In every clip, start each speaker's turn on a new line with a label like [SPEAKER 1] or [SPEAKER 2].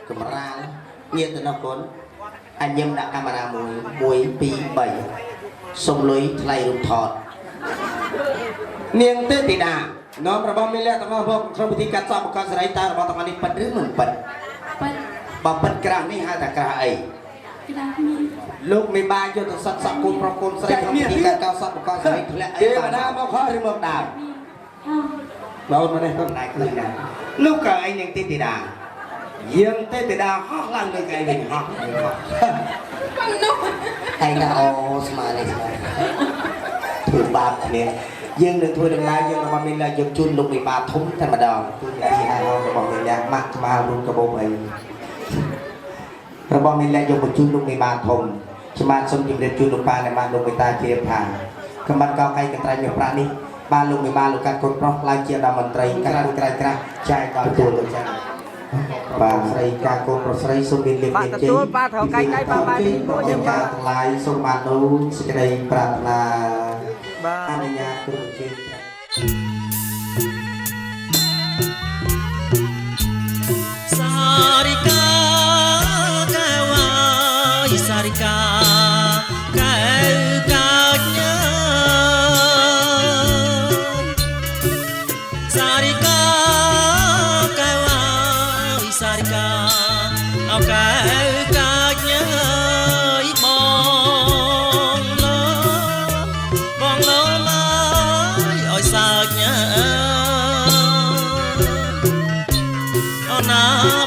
[SPEAKER 1] camera nghiទៅនោះកូនអញញឹមដាក់កាមេរ៉ា1 2 3សុំលុយថ្លៃរូបថតនាងទេទីតានាំរបស់មានលក្ខណៈរបស់ក្នុងពិធីកាត់សក់បង្កសេរីតើរបស់ទាំងនេះប៉ិតឬមិនប៉ិតបើប៉ិតក្រាស់នេះហៅថាក្រាស់អីលោកមេបាយកទៅសក់សក់កូនប្រុសកូនស្រីក្នុងពិធីកាត់កោសក់បង្កសេរីធ្លាក់អីបានណាមកខឬមកដើមបងមកនេះទៅណៃខ្លួនណាលោកក៏ឯងនាងទេទីតាយើងទេទីតាហោះឡើងលើកឯងវិញហោះឯងណាអូស្មាននេះធ្វើបាបគ្នាយើងនឹងធ្វើដំណើរយើងរបស់មានឡើងយកជូនលោកមេបាធំតែម្ដងទូនាទីហៅរបស់មានឡើងម៉ាក់ស្មារុនកបោអីរបស់មានឡើងយកបញ្ជូនលោកមេបាធំស្មានសូមជម្រាបជូនលោកប៉ាអ្នកបានលោកមេតាជ្រាបថាកម្បាត់កោកៃកត្រៃមានប្រាក់នេះបានលោកមេបាលោកកាត់កូនប្រុសឡើងជាដល់មន្ត្រីក្រាស់ក្រាស់ចែកដល់ទទួលទៅចាបាទស្រីការកូនប្រុសស្រីសូមមានលៀបមានជ័យបាទត្រូវកាយដៃបាទបាទយើងបាទទាំងឡាយសូមបាននូវសេចក្តីប្រាថ្នាបាទអនុញ្ញាតគ្រប់ជើងសារិកាកែវ៉ាយសារិកាកែវកាញ់សារិកាកែវ៉ាយសារិកាអោកែវកាញ់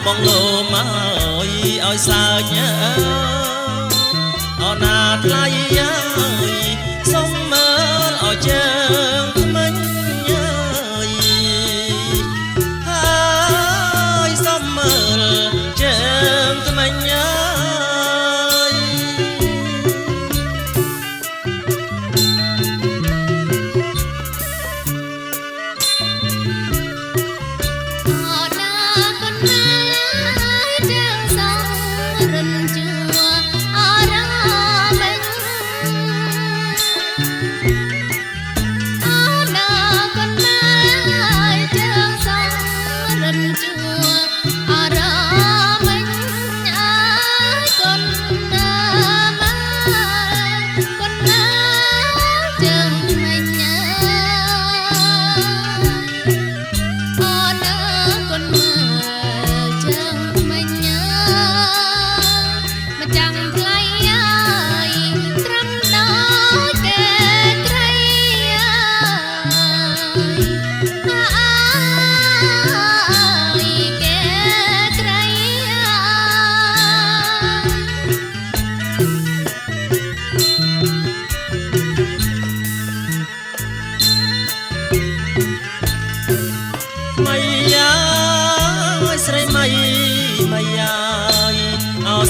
[SPEAKER 1] បងលោមកឲ្យសើចអូណាថ្លៃសុំមើលឲ្យជើងថ្មិញហើយសុំមើលជើងថ្មិញ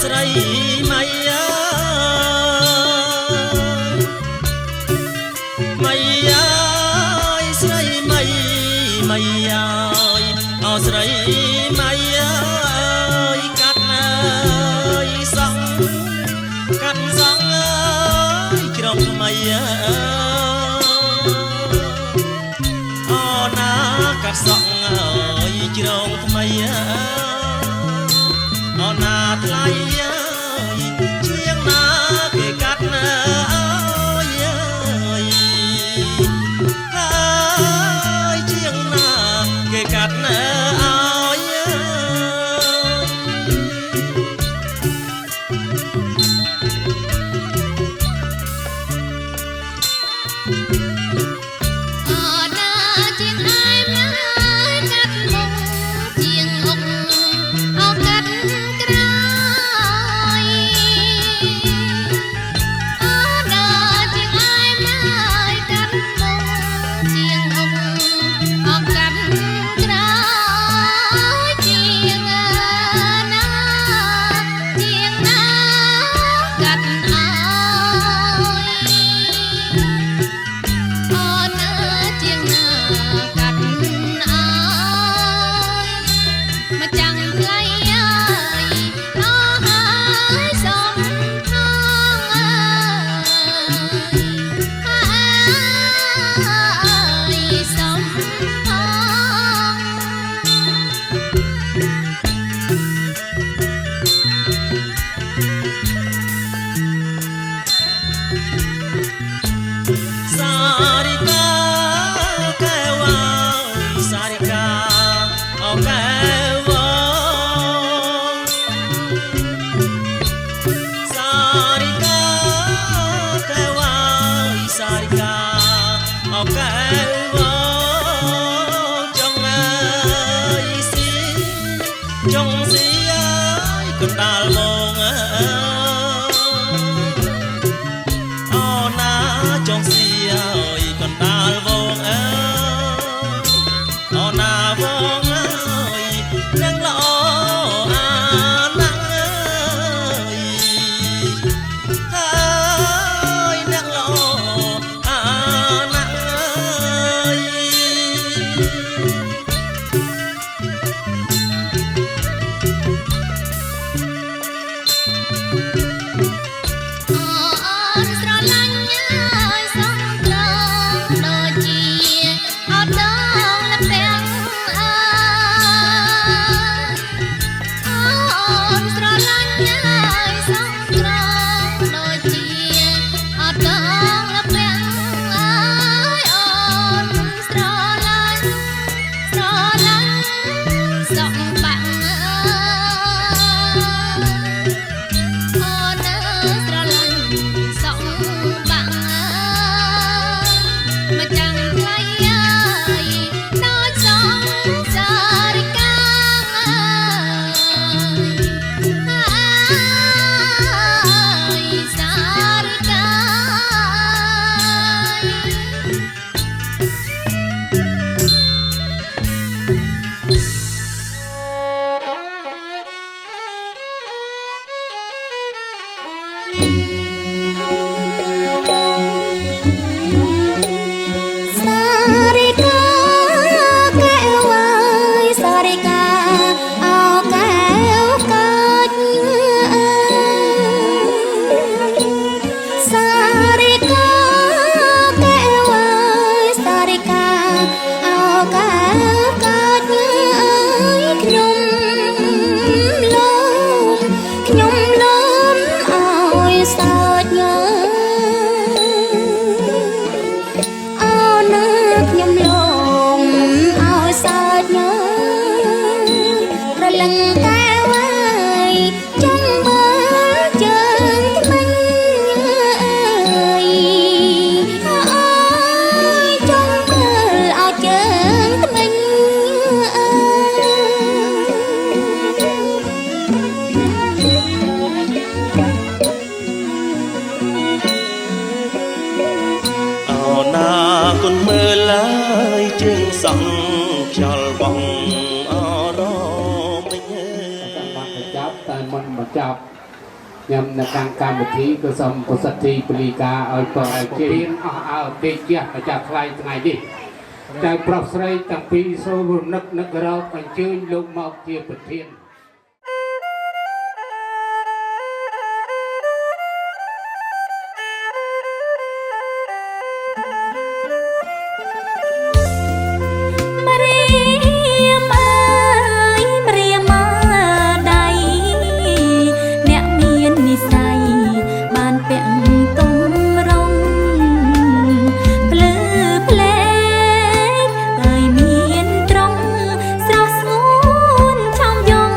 [SPEAKER 1] ស្រីម៉ៃម៉ៃស្រីម៉ៃម៉ៃអូស្រីម៉ៃកាត់សងជ្រងថ្មីអូណាកាត់សងជ្រងថ្មីអូណាថ្លៃជាងណាគេកាត់ណាហើយជាងណាគេកាត់ណា
[SPEAKER 2] ចុងសៀកណ្ដាលមកអូណាចុងសៀកណ្ដាលវងអូណាវងនឹងល្អអាណាស់ហើយនឹងល្អអាណាស់
[SPEAKER 3] ស្រឡាញ់ហើយសំត្រង់ដូចជាអត់ដល់លពាំងអូនស្រឡាញ់ហើយសំត្រង់ដូចជាអត់ដល់លពាំងអូនស្រឡាញ់សំបាំងអូនស្រឡាញ់សំបាំងមកចាំថ្លៃហើយដូចសំសារិកាសារិកាសារិកាកែវអើយសារិកាអោកែវកាច់សារិកាកែវអើយសារិកាអោកែវកាច់ខ្ញុំលំអើយសើចញើអូនខ្ញុំលំអើយសើចញើរលឹងកែវអើយចង់មើលជើងថ្មិញអើយអូយចង់មើលឲ្យជើងថ្មិញអើ
[SPEAKER 2] អូណាគុណមើលឡើយជើងសង់ខ្យល់បងអរមិញ
[SPEAKER 4] បានបញ្ចប់តែមុនបញ្ចប់ខ្ញុំនៅខាងកម្មវិធីក៏សូមប្រសិទ្ធិពលីការឲ្យប្រអជារៀនអស់អើទេជះប្រចាំថ្លៃថ្ងៃនេះចៅប្រុសស្រីទាំងពីរសូមរំលឹកនឹករកអញ្ជើញលោកមកជាប្រធាន
[SPEAKER 3] ម្រាមអើយម្រាមដៃអ្នកមាននិស្ស័យបានពាក់ទំរងភ្លឺផ្លែកហើយមានត្រង់ស្រស់ស្ងួនឆោមយង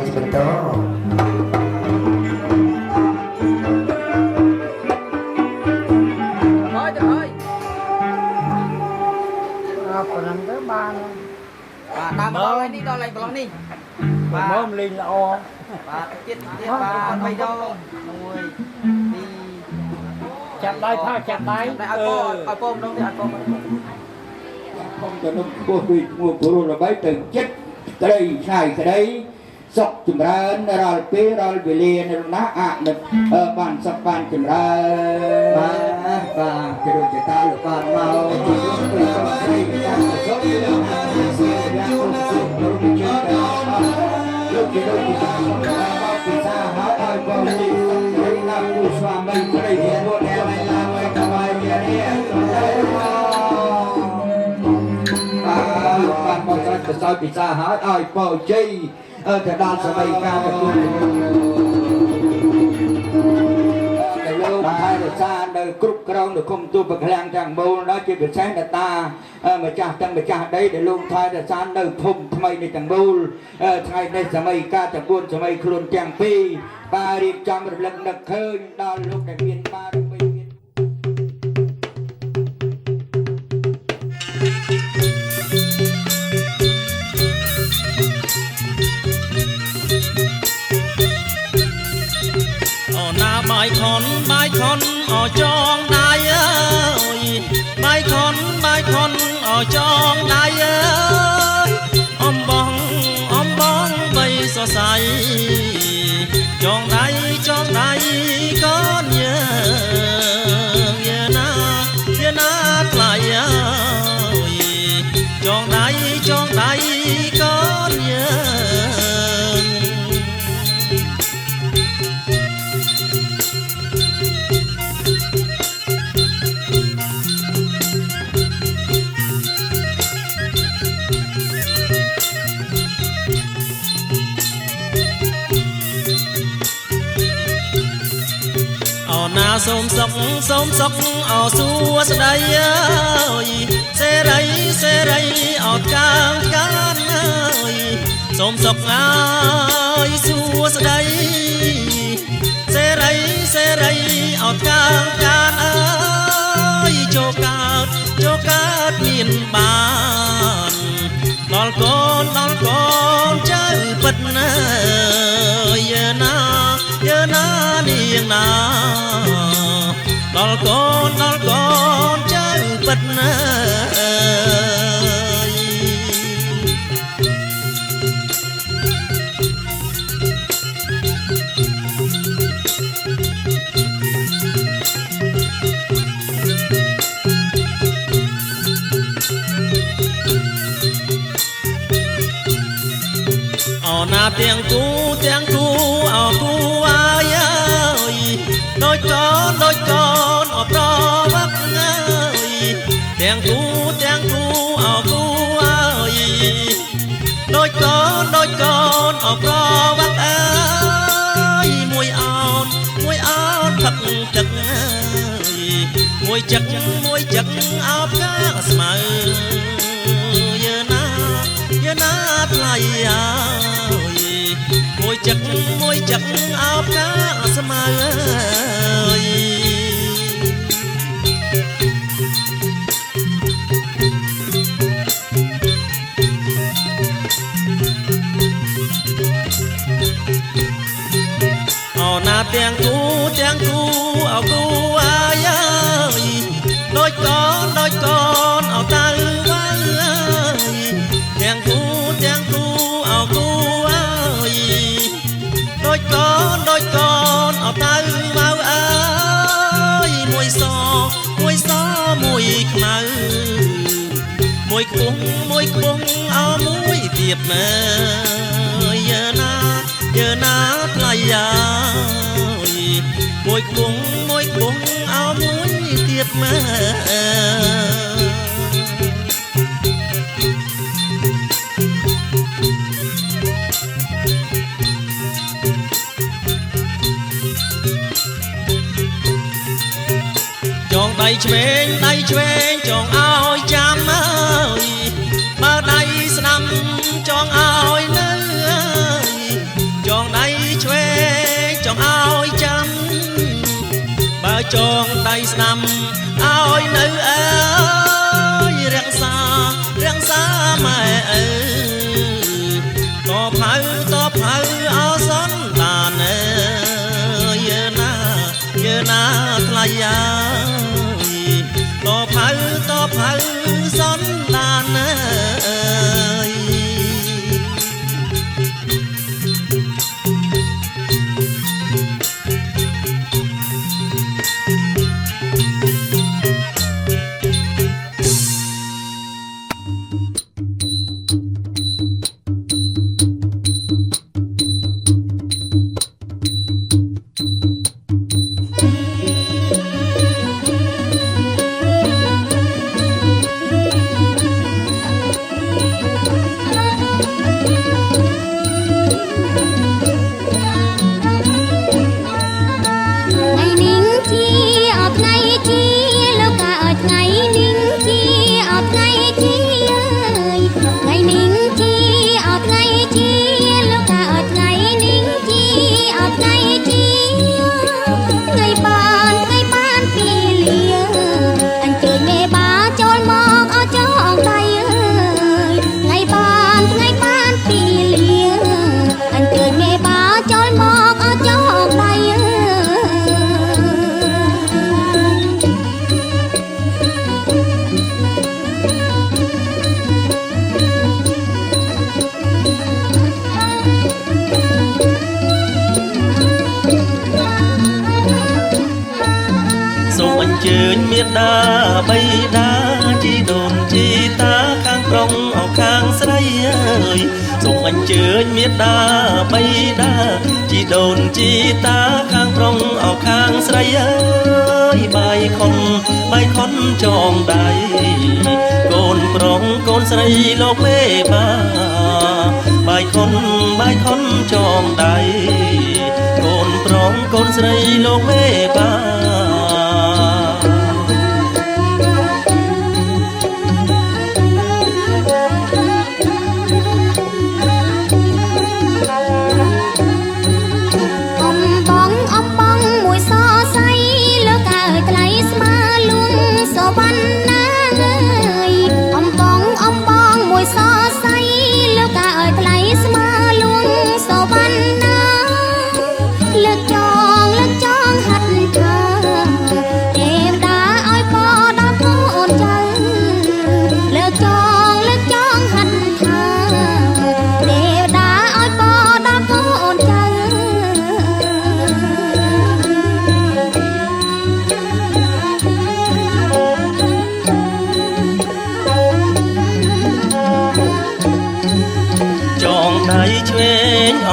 [SPEAKER 1] ជាបន្ត
[SPEAKER 5] ប៉ុណ្ណឹងទៅបានបាទដើមម្ដងហើយនេះដល់ឡើងប្រឡោះនេះបាទមើលលេងល្អបាទទៀតបាទ3ដងមួយពីរចាប់ដៃផាចាប់ដៃឲ្យពងម្ដងទៀតឲ្យពង
[SPEAKER 4] ខ្ញុំទៅនឹងពោះពីឈ្មោះព្រោះល្បីទៅចិត្តត្រីឆ្ងាយក្តីសុខចម្រើនរាល់ពេលរាល់វេលានៅណាអនុបានសុខបានចម្រើនបាទជាដូចជាតាលោកបានមកជាពីសុខស្រីតាមសុខលោកណាសៀងយ៉ាងសុខលោកជាលោកជាដូចជាតាមកពិសាហើយឲ្យបងនេះណាគូស្វាមីស្រីជាពួកដែលឡើងឲ្យកបាយវានេះបានមកស្រេចប្រសើរពិសាហើយឲ្យពោជ័យទៅដល់សម័យកាលទទួលដែលលោកថែរក្សានៅគ្រប់គ្រងនៅគុំទូបក្លាំងទាំងមូលដល់ជាពិសេសដល់តាម្ចាស់ទាំងម្ចាស់ដីដែលលោកថែរក្សានៅភូមិថ្មីនេះទាំងមូលថ្ងៃនេះសម័យកាលទាំង4សម័យខ្លួនទាំងពីរបាទរៀបចំរលឹកនឹកឃើញដល់លោកដែលមានបារមី
[SPEAKER 2] បាយខនអចងដៃអើយបាយខនអចងដៃអើយអំបងបីសរសៃចងដៃកូនយាណាថ្លៃអើយចងដៃកូនសូមសុខអោសួស្ដីអើយសេរីអត់កាងកានអើយសូមសុខអើយសួស្ដីសេរីអត់កាងកានអើយចូលកើតមានបានដល់កូនចៅពិតណាយើណានាងណាដល់កូនចៅពិតណាណាទាំងគូអោគូអាយអើយដូចកូនអប្រវឹកអើយទាំងគូអោគូអើយដូចកូនអប្រវឹកអើយមួយអោនផឹកទឹកអើយមួយចឹកអោបកាស្មៅយើណាថ្លៃអើយមួយចឹកអោបកាស្មៅអើយអូណាទាំងគូអោគូអាយអើយដូចកូនអោតៅវ៉ាអើយទាំងគូអោគូអើយដូចកូនអោតៅវ៉ាអើយមួយសមួយខ្មៅមួយខ្ពស់អោមួយទៀតមើយើណាថ្លៃអើយមួយខ្ពស់អោមួយទៀតមើចងដៃឆ្វេងចងឲ្យចាំអើយបើដៃស្ដាំចងឲ្យនៅ ចងដៃស្ដាំឲ្យនៅអើយរាំងសាម៉ែអើតផៅអោសនដានអើយយើណាថ្លៃអាយតផៅសនដានអើយ ជើញមេដាបៃតាជីដូនជីតាខាងប្រុងអោខាងស្រីអើយសូមអញ្ជើញមេដាបៃតាជីដូនជីតាខាងប្រុងអោខាងស្រីអើយបាយខុនចងដៃកូនប្រុងកូនស្រីលោកមេបាបាយខុនចងដៃកូនប្រុងកូនស្រីលោកមេបា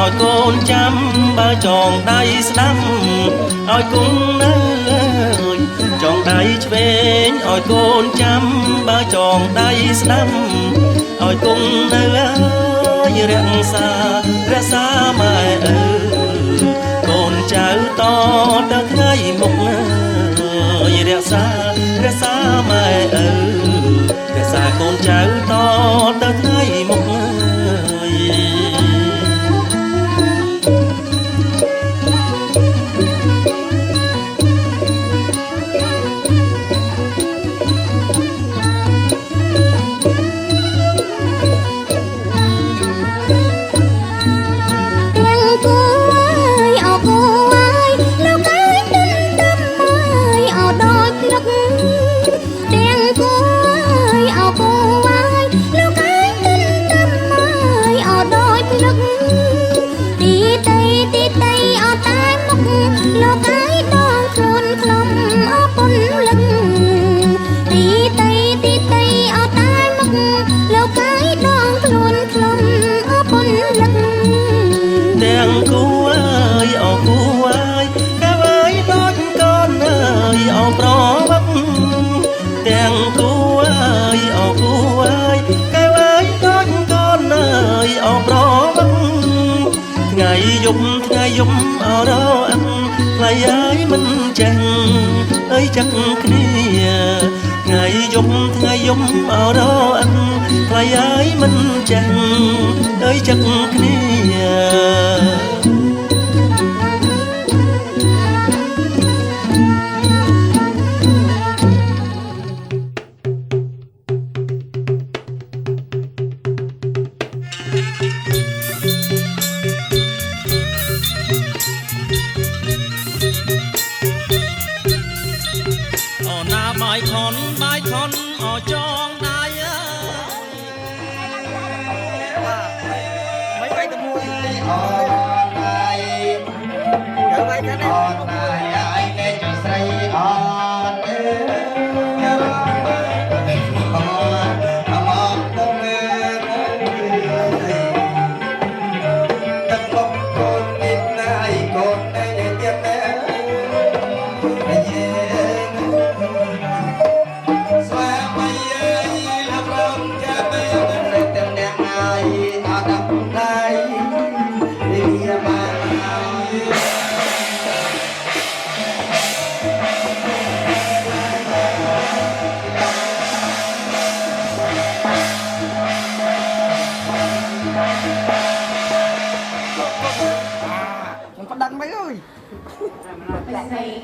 [SPEAKER 2] ឲ្យកូនចាំបើចងដៃស្ដាំឲ្យគង់នៅចងដៃឆ្វេងឲ្យកូនចាំបើចងដៃស្ដាំឲ្យគង់នៅហើយរក្សាម៉ែអើកូនចៅតទៅថ្ងៃមុខរក្សាម៉ែអើរក្សាកូនចៅតទៅថ្ងៃមុខថ្ងៃយប់អរអឹងថ្លៃហើយមិនចាញ់អើយចាក់គ្នាថ្ងៃយប់អរអឹងថ្លៃហើយមិនចាញ់អើយចាក់គ្នា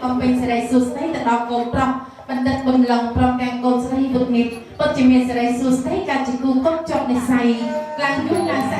[SPEAKER 6] Ông bên sẽ đây sụt thấy từ đó cồn trong ban đặt bầm lòng trong càng cồn sẽ vượt nghiệp bất chỉ miền sẽ đây sụt thấy cả chỉ cung cấp trong để xài làng vui làng xã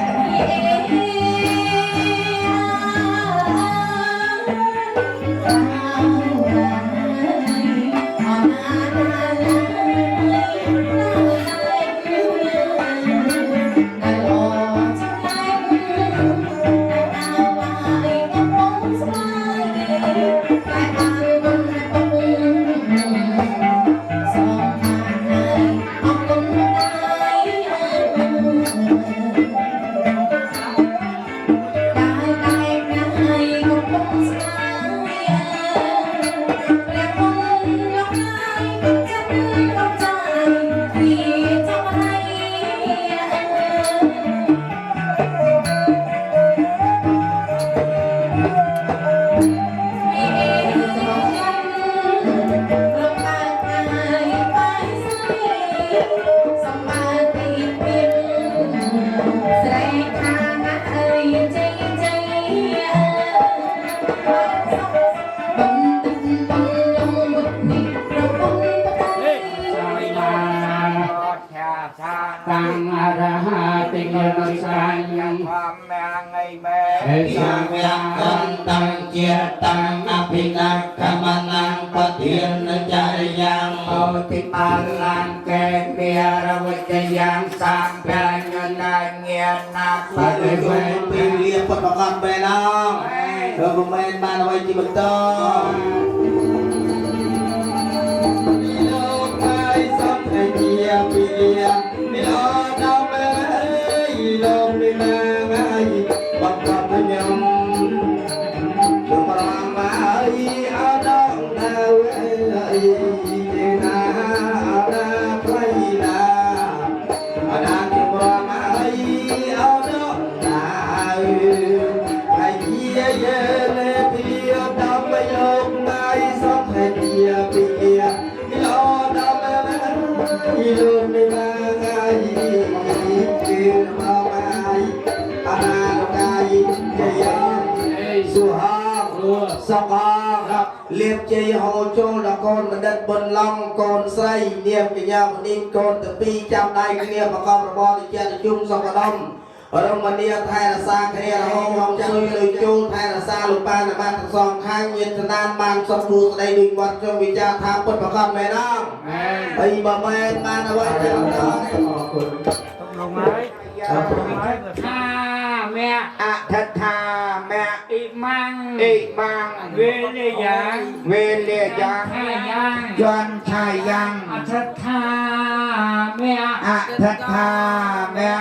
[SPEAKER 1] liệp chi hồ chôn là con mà đất bần long con say niệm cái nhà một đêm con từ pi trăm đây cái niệm mà con là bo thì chơi chung xong cả đông ở đông mà niệm thay là xa cái là hông hông chơi lời chôn thay là xa lục ban là ban thằng song khang nhiệt thần nam ban song phu đây đừng quan trong vị cha tham quân mà con mẹ nó ấy bà mẹ ban là vậy
[SPEAKER 4] tha mẹ
[SPEAKER 1] thật thà mẹ
[SPEAKER 4] y mang
[SPEAKER 1] về lê giang doan thai giang
[SPEAKER 4] thật tha mẹ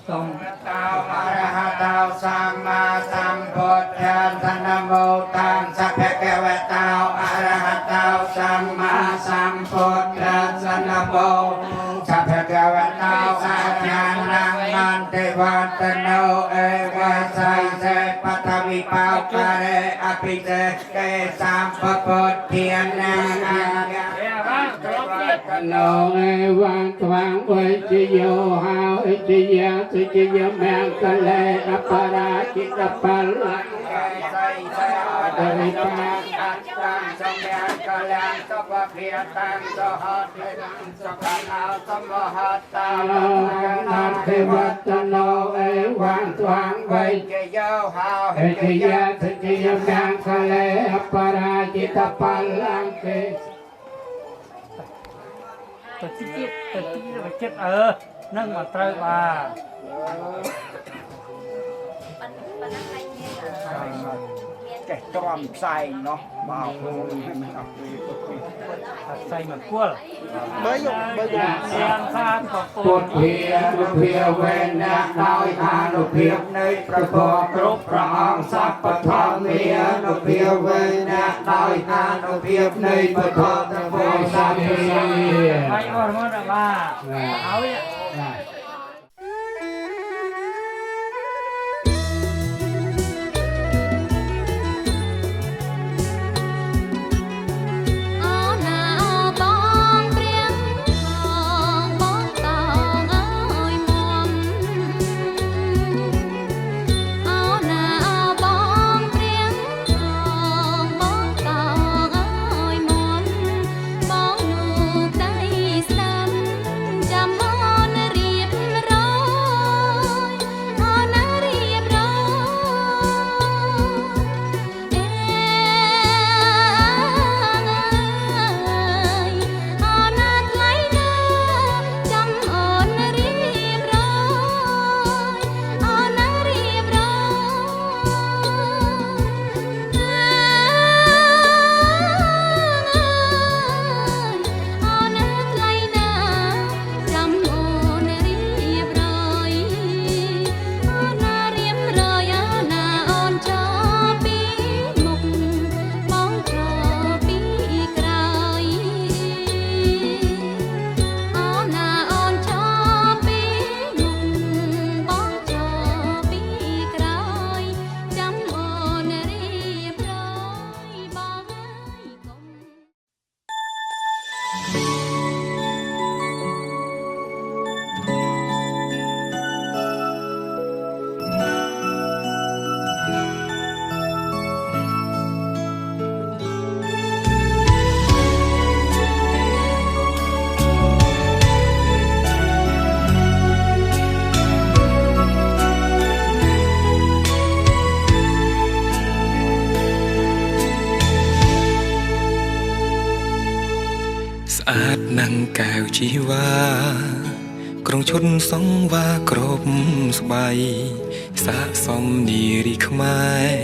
[SPEAKER 1] Song tao arahataw sama sambuddhan namo tang sapekewet tao arahataw sama sambuddhan namo sapekewet tao ajnanang mantiwatano ewa sai se patawi pau kare api se ke sampapuddhianang
[SPEAKER 4] Nô e vang toàn ơi chi yo hao e chi ya chi yo mang ca lê apara chi ta pal dari pa
[SPEAKER 1] Sang yang kalian kepakiatan sohot sekarang semohot
[SPEAKER 4] nam thế vật nô e vang toàn vậy e chi ya chi yo mang ca lê apara chi ta pal ke
[SPEAKER 5] chết nâng mà trời bà cái tròn xài nó vào xài mà cua bây giờ xem pha của
[SPEAKER 4] ពុទ្ធិនុភាវេណៈដោយអានុភាពនៃព្រះធម៌គ្រប់ព្រះអង្គសព្វធម្មានុភាវេណៈដោយអានុភាពនៃព្រះធម៌ទាំងពុទ្ធសាសនាហើយអរមកដល់បាទហើយ
[SPEAKER 7] ស្អាតណាំងកែវជីវ៉ាក្រុងឈុនសងវ៉ាក្របស្បៃសាកសមនារីខ្មែរ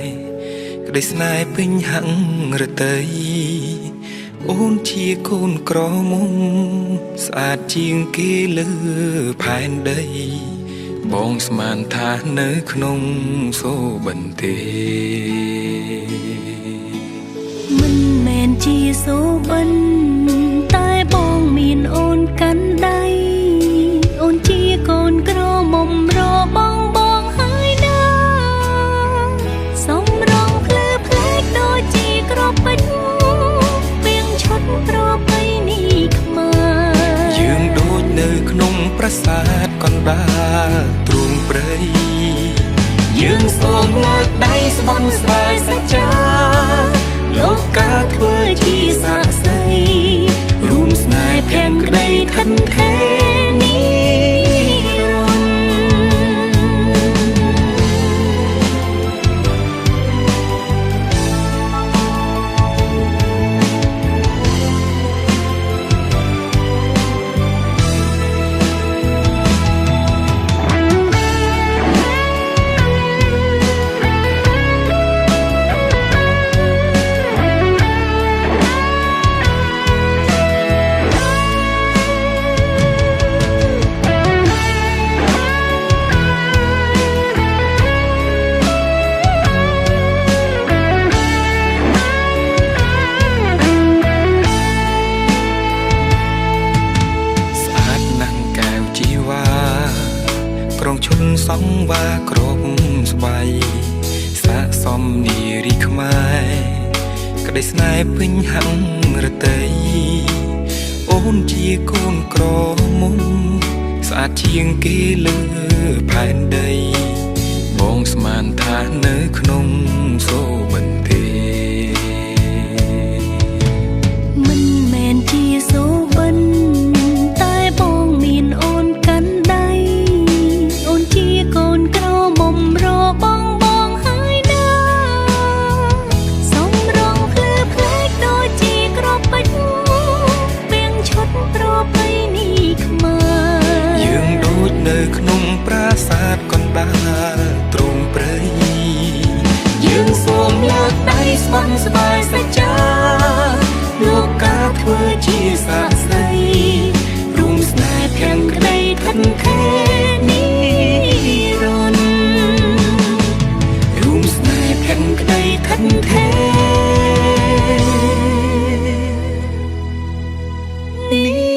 [SPEAKER 7] ក្តីស្នេហ៍ពេញហឹងរតីអូនជាកូនក្រមុំស្អាតជាងគេលើផែនដីបងស្មានថានៅក្នុងសូបន្ទេ
[SPEAKER 3] មិនមែនជាសូបិនតែបងមានអូនកាន់ដៃអូនជាកូនក្រមុំរបងហើយណាសំរងភ្លឺផ្លែកដូចជាក្របពេជ្រពីងឈុតប្រពៃណីខ្មែរ
[SPEAKER 7] យើងដូចនៅក្នុងប្រាសាទកណ្ដាលទ្រូងព្រៃយើងសូមលើកដៃស្បន់ស្រាយសច្ចាលោកកាធ្វើជាស័ក្តិសិទ្ធិរួមស្នេហ៍ភែងក្តីខិនខេនេះសងវ៉ាក្របស្បៃសាកសមនារីខ្មែរក្តីស្នេហ៍ពេញហឹងរតីអូនជាកូនក្រមុំស្អាតជាងគេលើផែនដីបងស្មានថានៅក្នុងសូបន្ទេ
[SPEAKER 3] មិនមែនជាសូបិនតែបងមានអូនកាន់ដៃអូនជាកូនក្រមុំរបងហើយណាសំរងភ្លឺផ្លែកដូចជាក្របពេជ្រពីងឈុតប្រពៃណីខ្មែរ
[SPEAKER 7] យើងដូចនៅក្នុងប្រាសាទកណ្ដាលទ្រូងព្រៃ ស្បន់ស្បាយសាច់ចាលោកកាធ្វើជាសាស្ត្រីរួមស្នេហ៍ភាំងក្តីខិនខេនីរនរួមស្នេហ៍ភាំងក្តីខិនខេនី